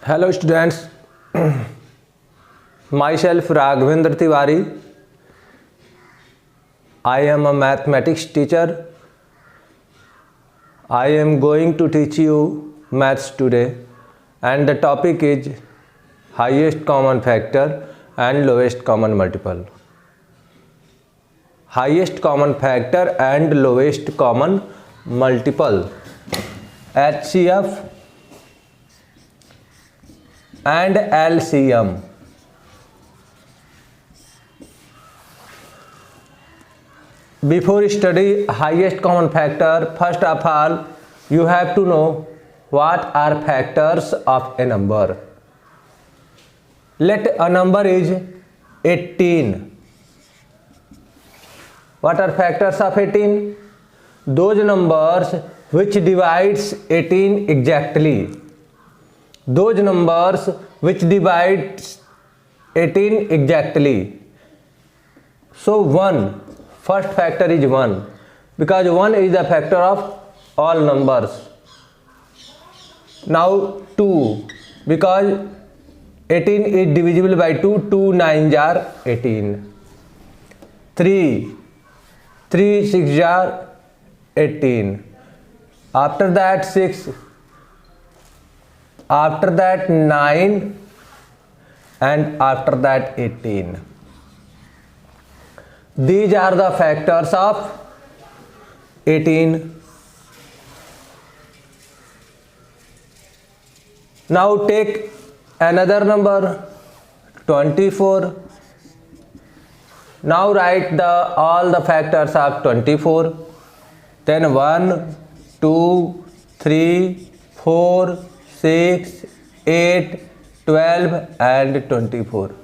Hello students, myself Raghavendra Tiwari. I am a mathematics teacher. I am going to teach you maths today, and the topic is highest common factor and lowest common multiple. Highest common factor and lowest common multiple, HCF and LCM. Before study highest common factor, first of all you have to know what are factors of a number. Let a number is 18. What are factors of 18? Those numbers which divides 18 exactly. Those numbers which divides 18 exactly. So 1, first factor is 1, because 1 is the factor of all numbers. Now 2, because 18 is divisible by 2, 2 9s are 18. 3, 3 6s are 18. After that 6, after that 9, and after that 18. These are the factors of 18. Now take another number 24. Now write all the factors of 24. Then 1, 2, 3, 4, 6, 8, 12 and 24.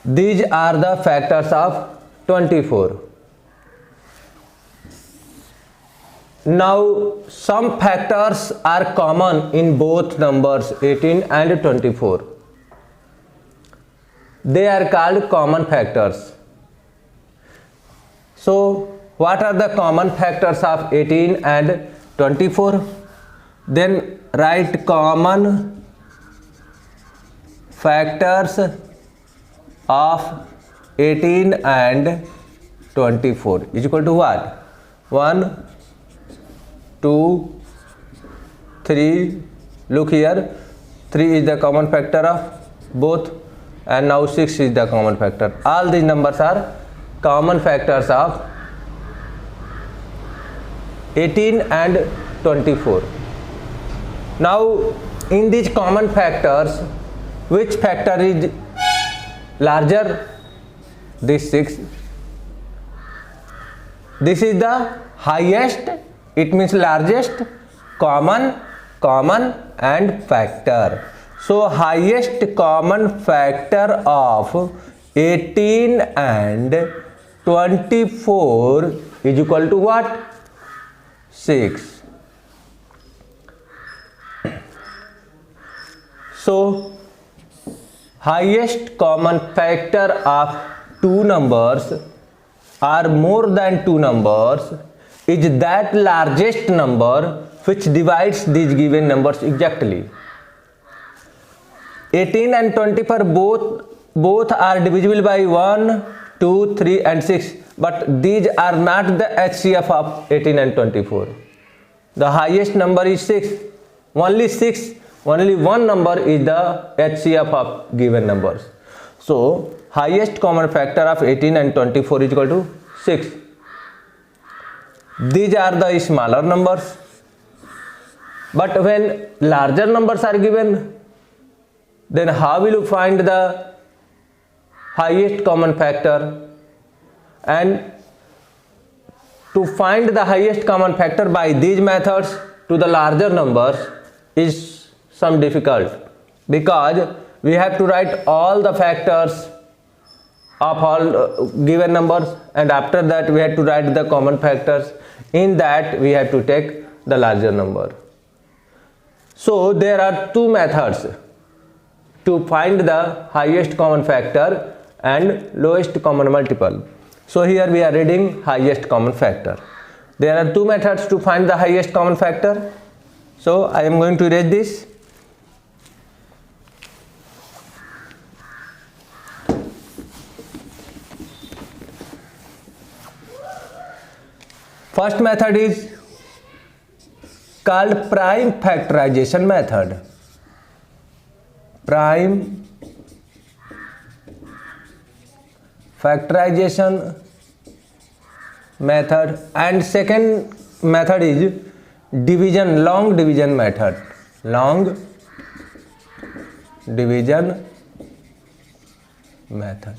These are the factors of 24. Now some factors are common in both numbers 18 and 24. They are called common factors. So what are the common factors of 18 and 24? Then write common factors of 18 and 24 is equal to what? 1, 2, 3. Look here, 3 is the common factor of both, and now 6 is the common factor. All these numbers are common factors of 18 and 24. Now in these common factors, which factor is larger? This 6. This is the highest, it means largest, common and factor. So highest common factor of 18 and 24 is equal to what? 6. So highest common factor of two numbers or more than two numbers is that largest number which divides these given numbers exactly. 18 and 24 both are divisible by 1, 2, 3 and 6, but these are not the HCF of 18 and 24. The highest number is 6. Only 6. Only one number is the HCF of given numbers. So highest common factor of 18 and 24 is equal to 6. These are the smaller numbers. But when larger numbers are given, then how will you find the highest common factor? And to find the highest common factor by these methods to the larger numbers is some difficult, because we have to write all the factors of all given numbers, and after that we have to write the common factors. In that we have to take the larger number. So there are two methods to find the highest common factor and lowest common multiple. So here we are reading highest common factor. There are two methods to find the highest common factor. So I am going to erase this. First method is called prime factorization method. Prime factorization method. And second method is division, long division method. Long division method.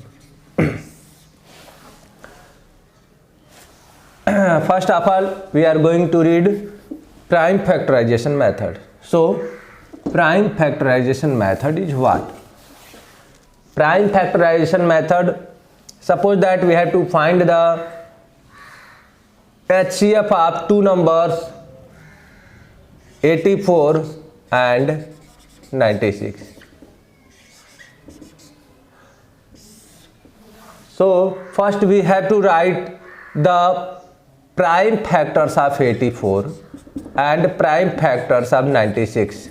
First of all, we are going to read prime factorization method. So prime factorization method is what? Prime factorization method, suppose that we have to find the HCF of two numbers 84 and 96. So first we have to write the prime factors of 84 and prime factors of 96.